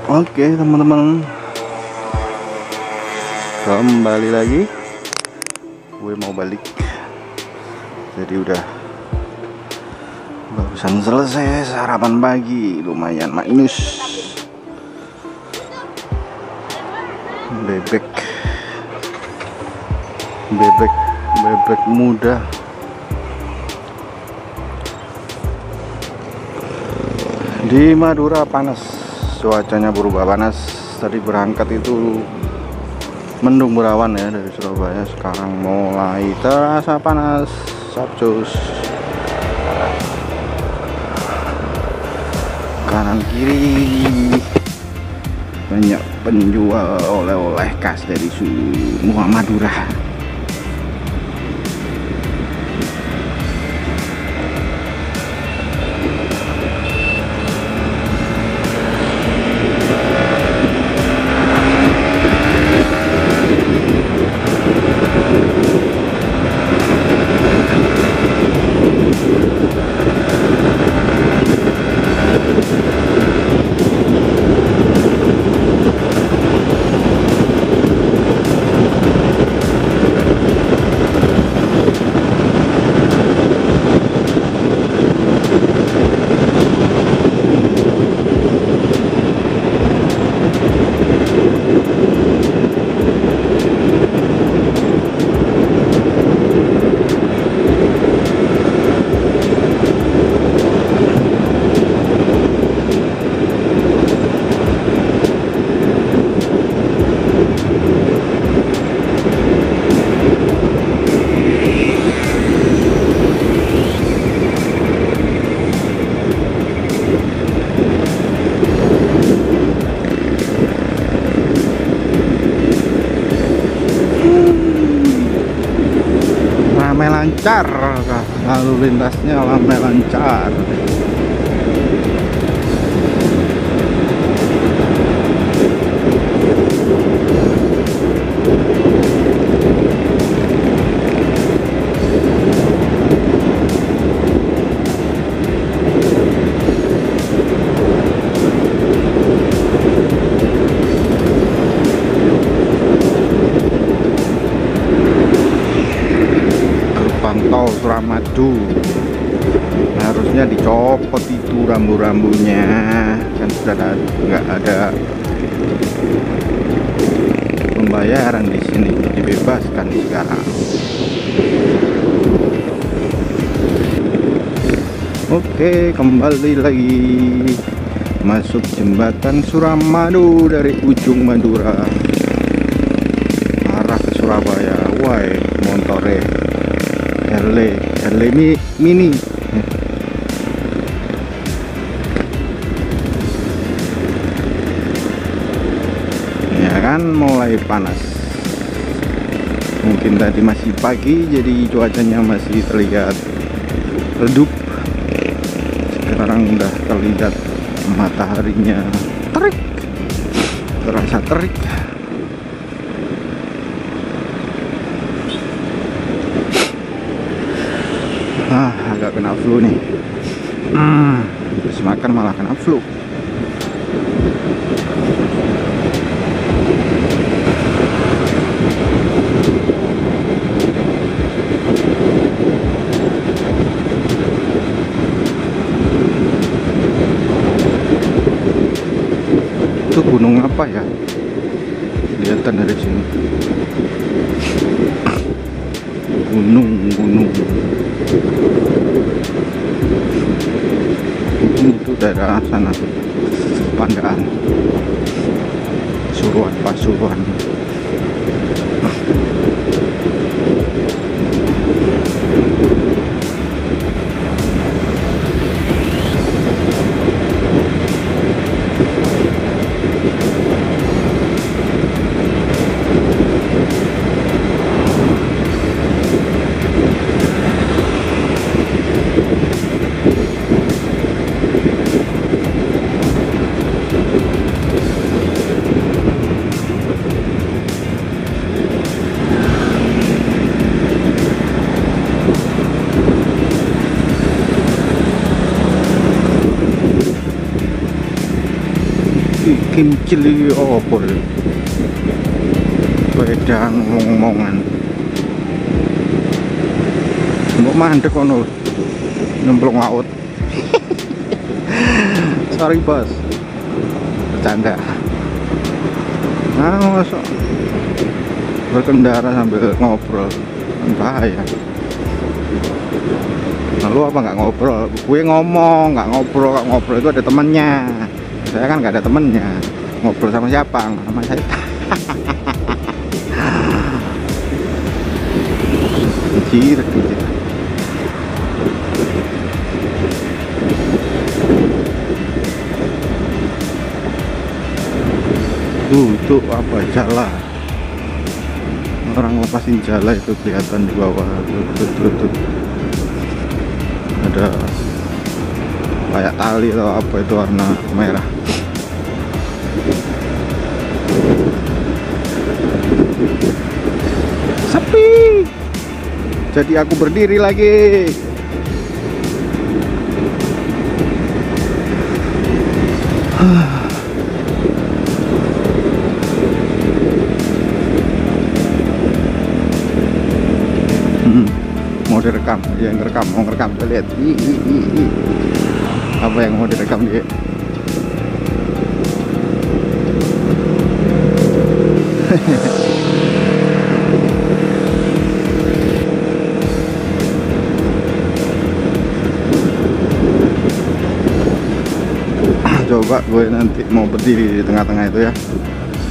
Oke teman-teman, kembali lagi. Gue mau balik, jadi udah barusan selesai sarapan pagi, lumayan maknyus. Bebek muda. Di Madura panas, cuacanya berubah panas. Tadi berangkat itu mendung berawan ya dari Surabaya, sekarang mulai terasa panas. Sabcus, kanan kiri banyak penjual oleh-oleh khas dari semua Madura. Ramai lancar, lalu lintasnya ramai lancar. Tol Suramadu harusnya dicopot itu rambu-rambunya, kan sudah nggak ada pembayaran di sini, dibebaskan sekarang. Oke, kembali lagi masuk jembatan Suramadu dari ujung Madura arah ke Surabaya. Woi, montore Harley Mini. Ya kan, mulai panas. Mungkin tadi masih pagi, jadi cuacanya masih terlihat redup. Sekarang udah terlihat mataharinya terik, terasa terik. Agak kena flu nih. Terus makan malah kena flu. Itu gunung apa ya? Kelihatan dari sini. Gunung. Itu daerah sana, Pandaan, Pasuruan. kimcil iki opo ya? Sepedaan ngomong-ngomongan. Mbok mandek kono. Nyemplung laut. Sorry bos. Bercanda. Nah, masuk berkendara sambil ngobrol kan bahaya. Lalu apa nggak ngobrol? Gue ngomong nggak ngobrol itu ada temennya. Saya kan nggak ada temennya. Ngobrol sama siapa? Sama saya. Anjir. Itu apa jala? Orang lepasin jala itu kelihatan di bawah. Tuh. Ada kayak tali atau apa itu warna merah. Sepi. Jadi aku berdiri lagi. Mau direkam, dia yang ngerekam, mau ngerekam, kita lihat. Apa yang mau direkam dia? Coba gue nanti mau berdiri di tengah-tengah itu ya.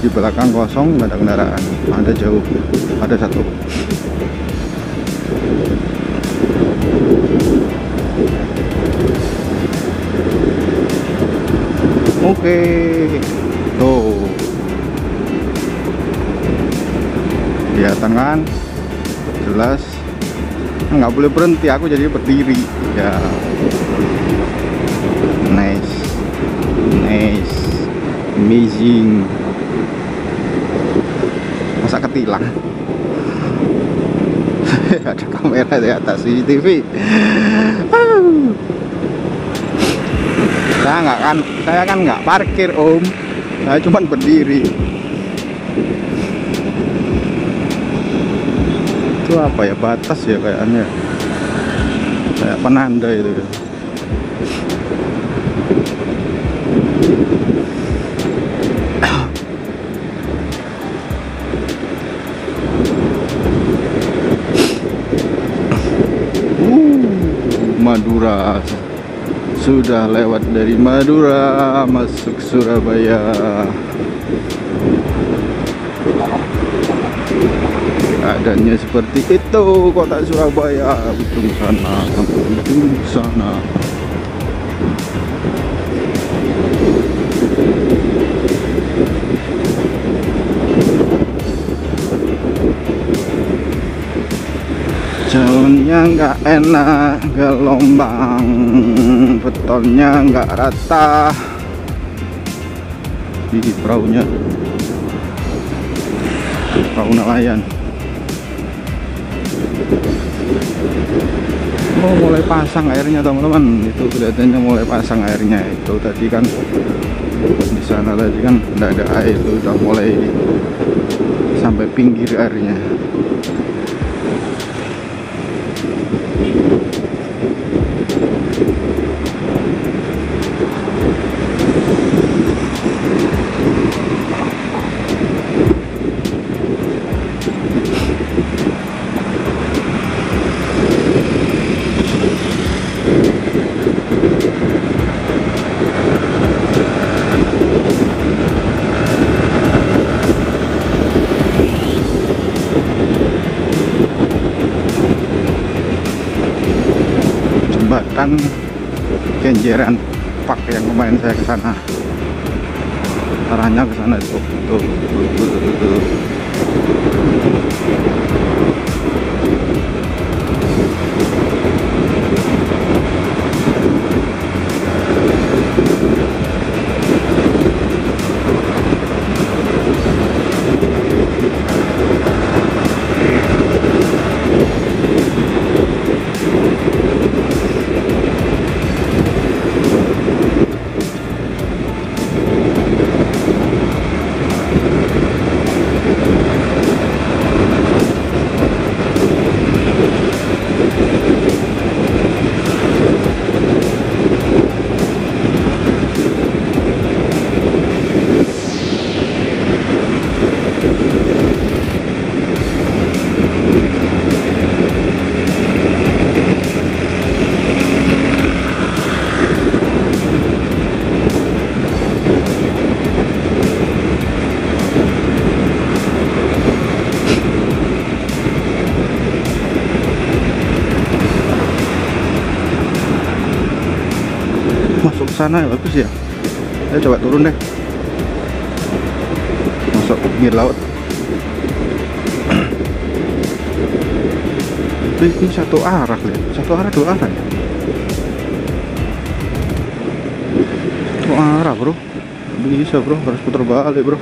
Di belakang kosong, nggak ada kendaraan, ada jauh, ada satu. Oke, tuh kelihatan kan, jelas. Nggak boleh berhenti, aku jadi berdiri ya. Nice, amazing. Masa ketilang. Ada kamera di atas CCTV. Saya kan nggak parkir om, saya cuma berdiri. Itu apa ya, batas ya kayaknya, kayak penanda itu ya. Madura. Sudah lewat dari Madura masuk Surabaya. Keadaannya seperti itu kota Surabaya. Ujung sana. Jalannya nggak enak, gelombang, betonnya nggak rata. Di perahu nelayan. Oh, mulai pasang airnya teman-teman. Itu kelihatannya mulai pasang airnya. Itu tadi kan di sana tadi kan nggak ada air, itu udah mulai sampai pinggir airnya. Jembatan Kenjeran Park yang kemarin saya ke sana, arahnya ke sana tuh. Masuk ke sana ya bagus ya. Saya coba turun deh, masuk ke pinggir laut. Ini satu arah lihat, satu arah dua arah ya. Satu arah bro, bisa bro, harus putar balik bro.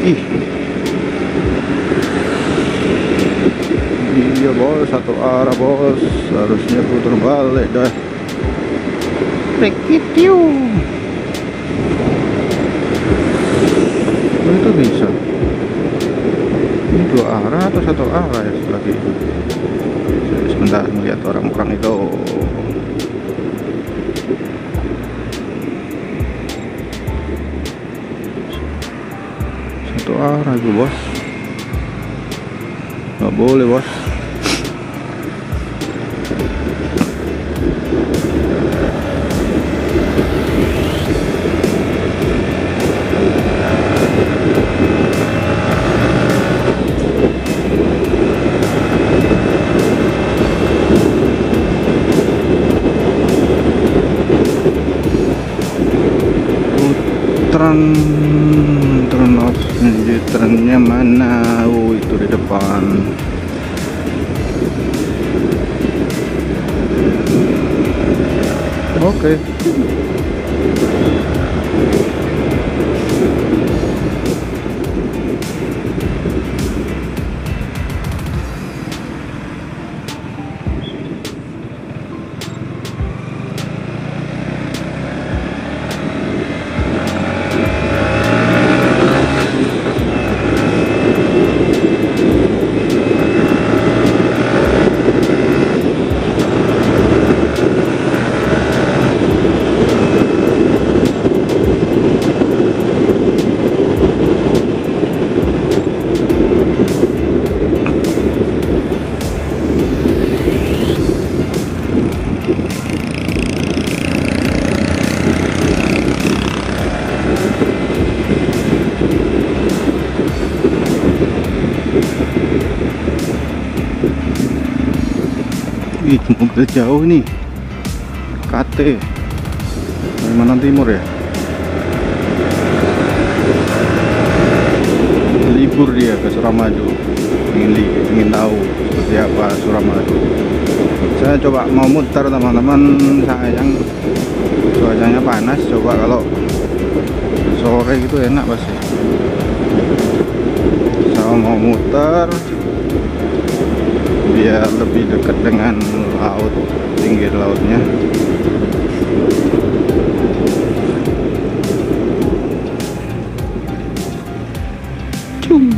Ih, iya bos, satu arah bos, harusnya putar balik dah. Rekitiu. Itu bisa. Ini dua arah atau satu arah ya lagi. Sebentar melihat orang-orang itu. Satu arah itu bos. Nggak boleh bos. Turn off, trennya mana? Oh itu di depan. Oke. Ih, mobil jauh nih, KT Kalimantan Timur ya, libur dia ke Suramadu, ingin tahu seperti apa Suramadu. Saya coba mau muter teman-teman, sayang cuacanya panas. Coba kalau sore gitu enak pasti. Saya mau muter biar lebih dekat dengan laut, pinggir lautnya. Cung.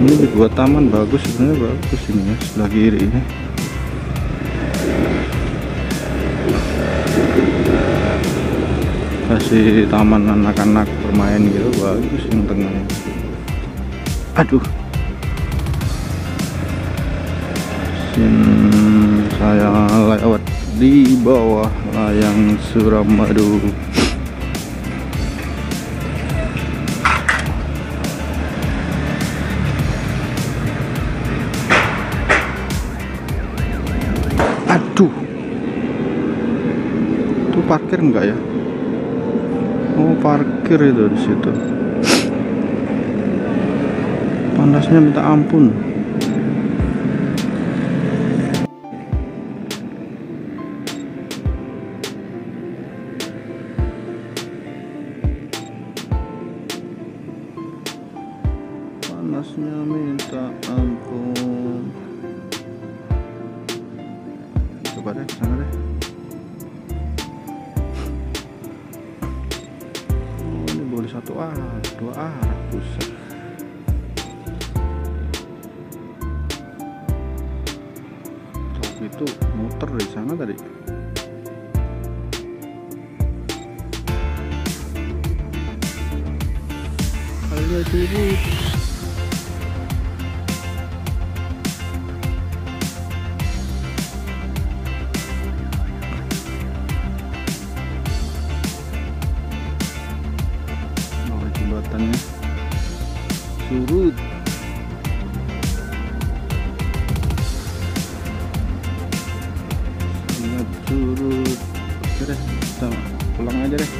Ini dibuat taman bagus, sebenarnya bagus ini ya, sebelah kiri ini. Kasih taman anak-anak bermain gitu, bagus yang tengahnya. Aduh, saya lewat di bawah layang Suramadu. Aduh, itu parkir enggak ya? Oh, parkir itu di situ. Panasnya minta ampun. Panasnya minta ampun. coba deh ke sana deh. Oh, ini boleh satu arah, dua arah, buset. Tapi itu muter dari sana tadi. Ayo turun. Jembatannya surut. Sangat surut. Oke deh, kita pulang aja deh.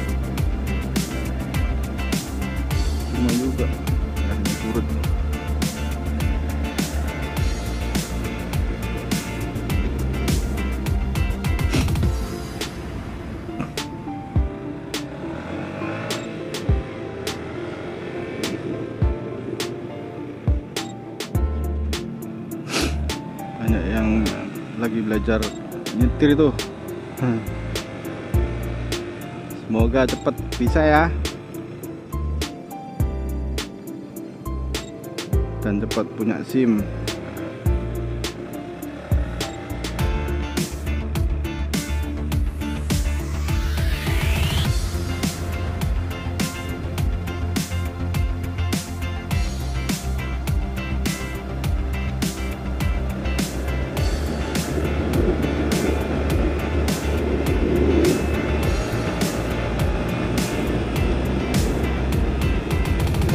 Cuma juga surut. Banyak yang lagi belajar nyetir itu. Semoga cepet bisa ya, dan cepat punya SIM.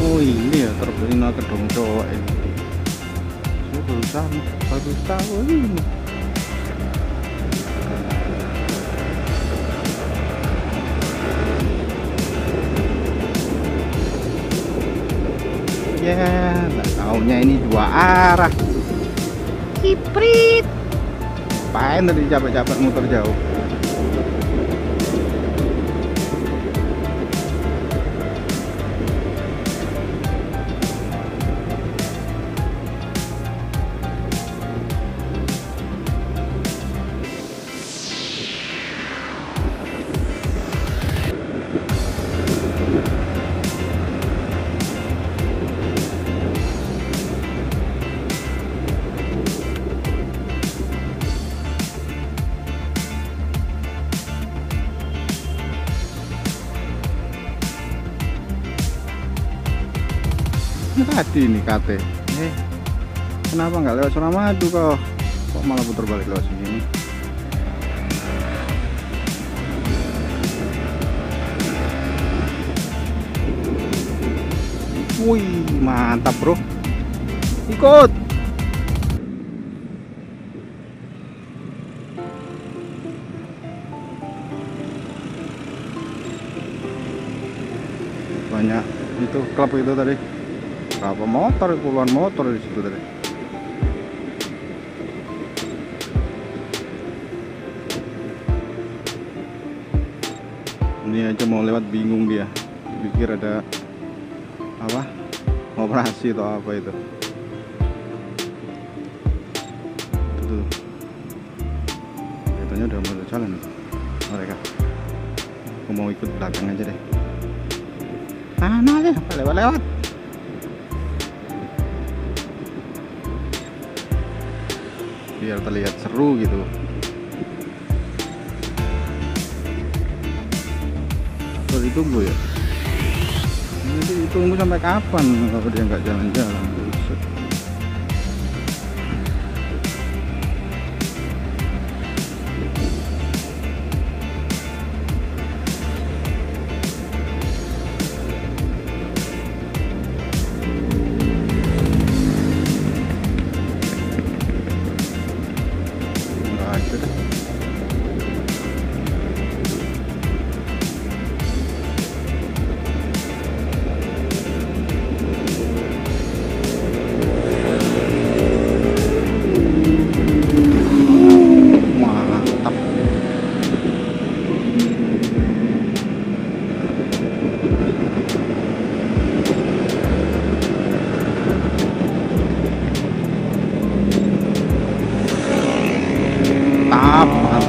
Oh ini ya terminal Kedung Cowok ini. Saya baru tahu ini. Ya, nggak taunya ini dua arah. Kiprit. Apain tadi capek-capek muter jauh. Tadi nih KT, kenapa nggak lewat Suramadu kok malah putar balik lewat sini? Wih, mantap bro, ikut. Banyak itu klub itu tadi. Berapa motor, puluhan motor di situ tadi. Ini aja mau lewat bingung dia, pikir ada apa operasi atau apa itu. Tuh, katanya udah mulai jalan mereka. Aku mau ikut belakang aja deh. Mana aja lewat-lewat. Biar terlihat seru gitu. Terus ditunggu ya. Nanti ditunggu sampai kapan kalau dia nggak jalan-jalan.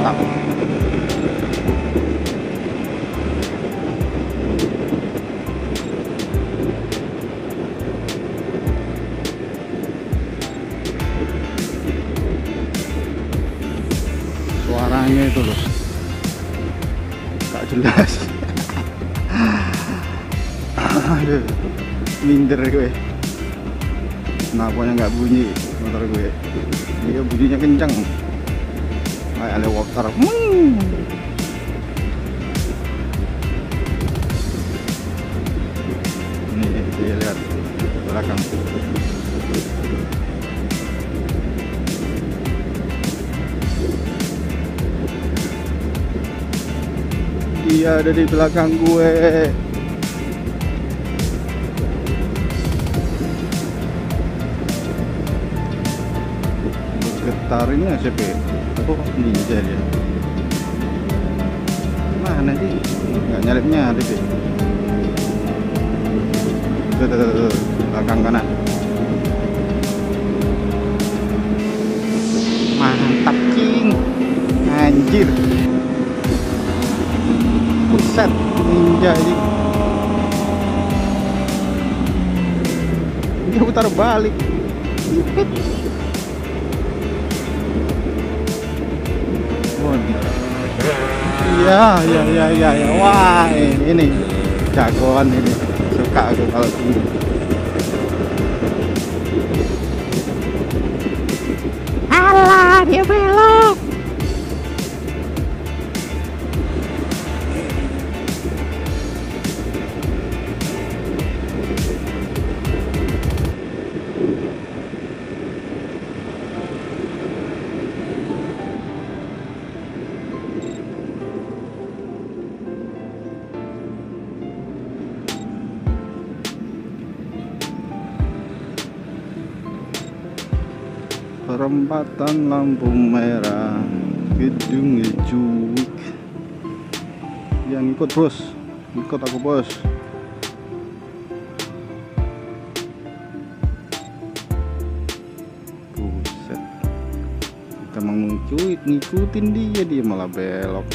mantap. Suaranya itu loh gak jelas. Aduh, minder gue. Kenapa nggak bunyi motor gue? Dia bunyinya kencang kayak helikopter. Ini dia lihat belakang. Dia ada di belakang gue. Getar ini ACP. Oh, ninja dia. Mana sih? Nggak nyalip sih. Tuh, belakang kanan. Mantap king. Anjir. Buset, ninja ini. Dia putar balik. Iya. Wah, ini jagoan ini. Suka aku kalau gini. Alah, dia belok. Perempatan lampu merah gedung Juwik. Yang ikut bos, ikut aku bos. Buset, kita mau ngikutin dia malah belok.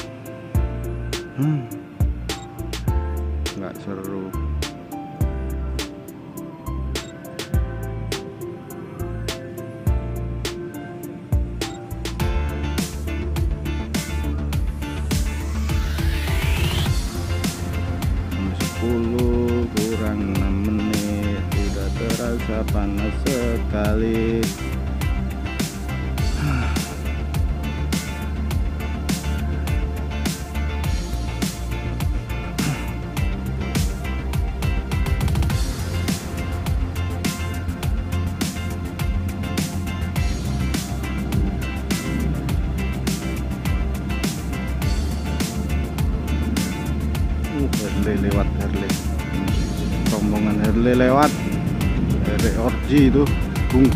Nggak seru. Kurang 6 menit sudah terasa panas sekali. Harley lewat, Harley rombongan Harley lewat dari Orji itu bung.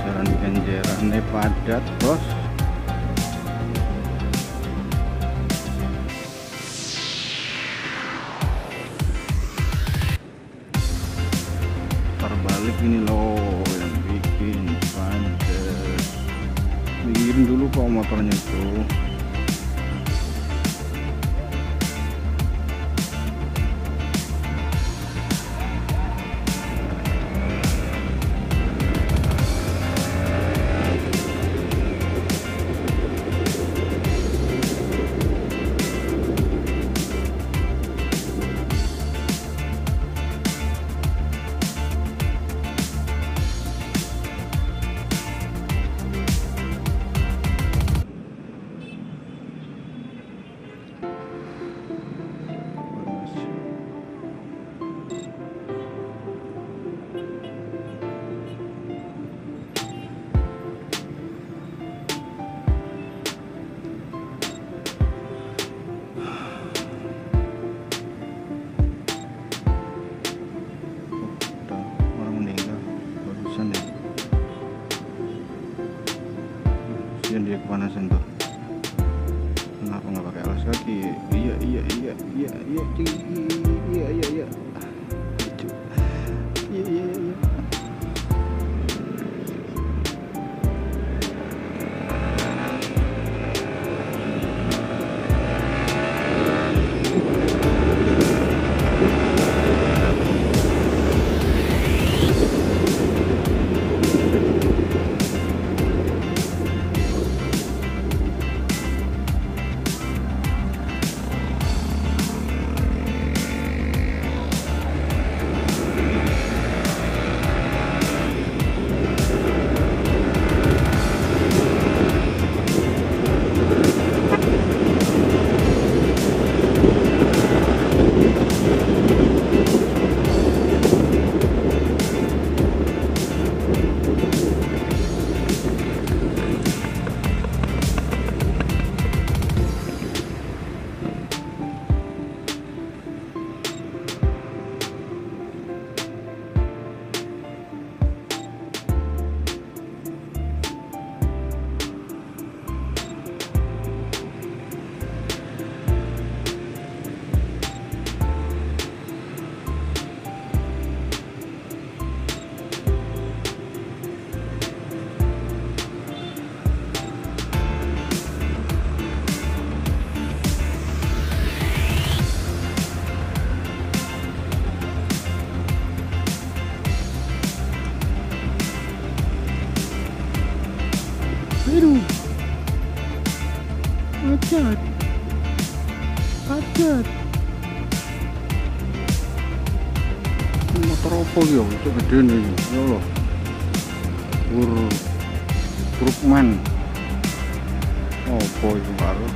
Jalan Kenjeran padat bos. balik ini loh yang bikin pancet. Pikirin dulu kok motornya itu. Dia kepanasan tuh. Kenapa nggak pakai alas kaki? Iya. Aduh, macet. Motor apa ya? Itu gede nih, ya Allah. Trukman. Apa itu baru?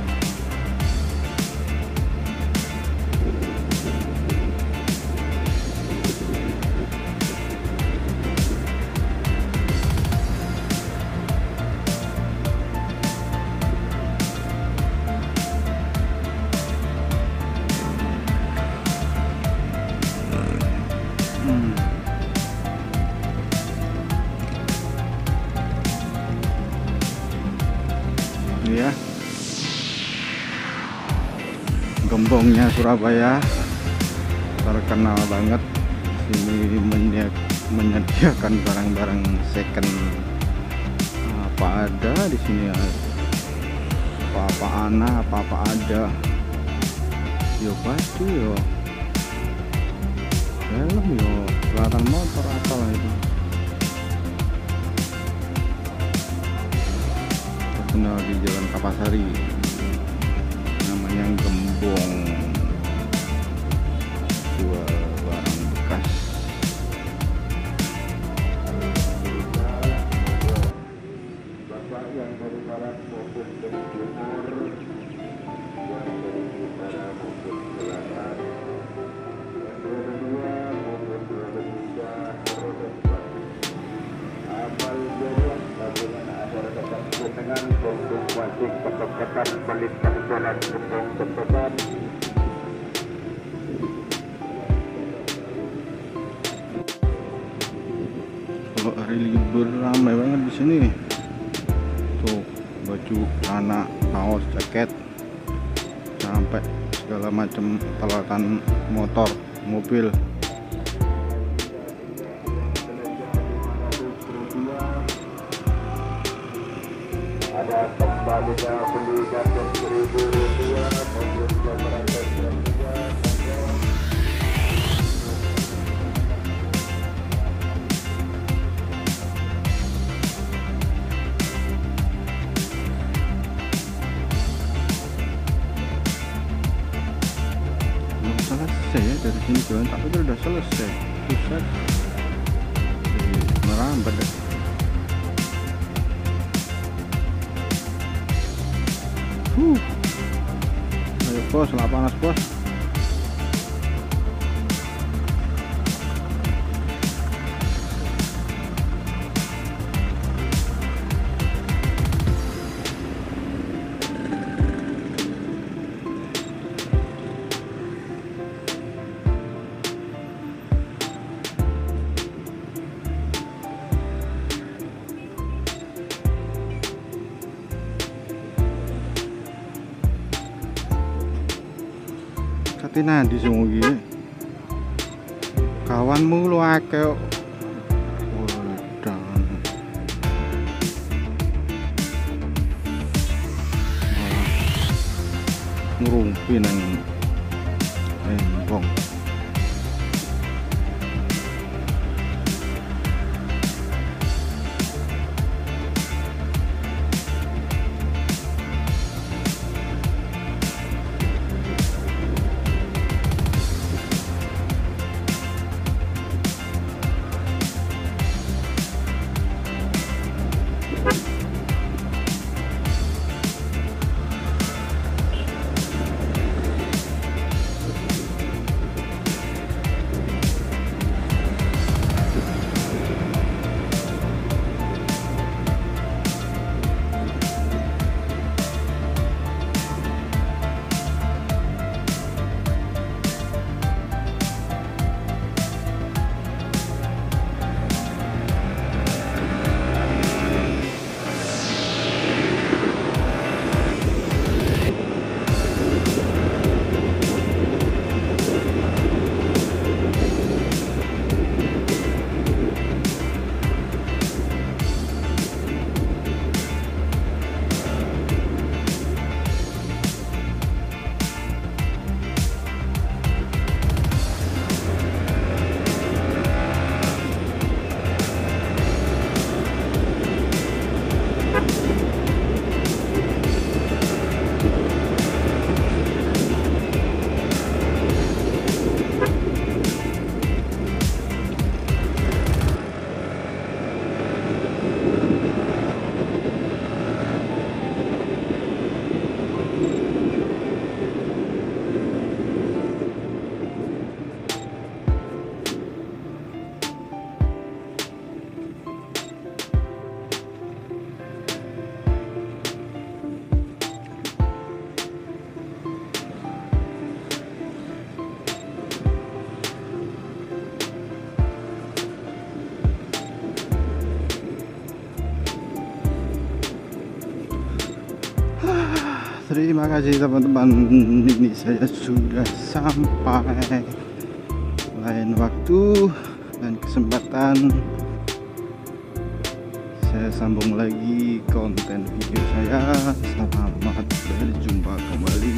Ya, gembongnya Surabaya terkenal banget. Sini menyediakan barang-barang second. Apa ada di sini? Apa ada? Yo baju yo, helm yo, peralatan motor apalah itu. Terkenal di Jalan Kapasari, namanya Gembong, jual barang bekas. Bapak yang dari barat maupun dari timur, yang dari utara maupun selatan, yang roda 2 maupun roda 3, roda 4. Amal jadilah bagaimana agar dapat dengan untuk wajib ketepatan melintang jalan Gembong Ketepatan. Kalau hari libur ramai banget di sini. Tuh baju anak, kaos, jaket, sampai segala macam peralatan motor, mobil. selanjutnya beli kartu 1000 rupiah mobil yang berangkat jam 3 belum selesai ya dari sini jalan, tapi itu udah selesai. Pusat merambat deh. Ayo bos, lah panas bos. Tapi nanti semua gini kawanmu lu akeh kok. Wedan malah ngerumpi nang embong. Terima kasih teman-teman, ini saya sudah sampai. Lain waktu dan kesempatan saya sambung lagi konten video saya. Selamat berjumpa kembali,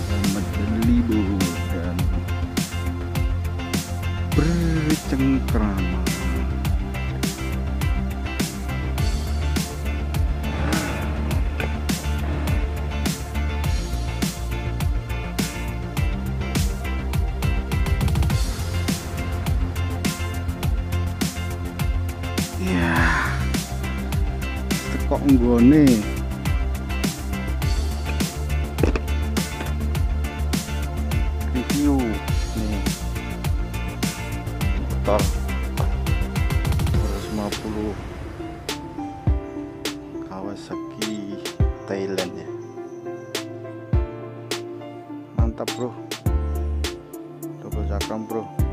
selamat berlibur dan bercengkrama. Ya, tekok nggone review nih motor 250 Kawasaki Thailand ya, mantap bro, double cakram bro.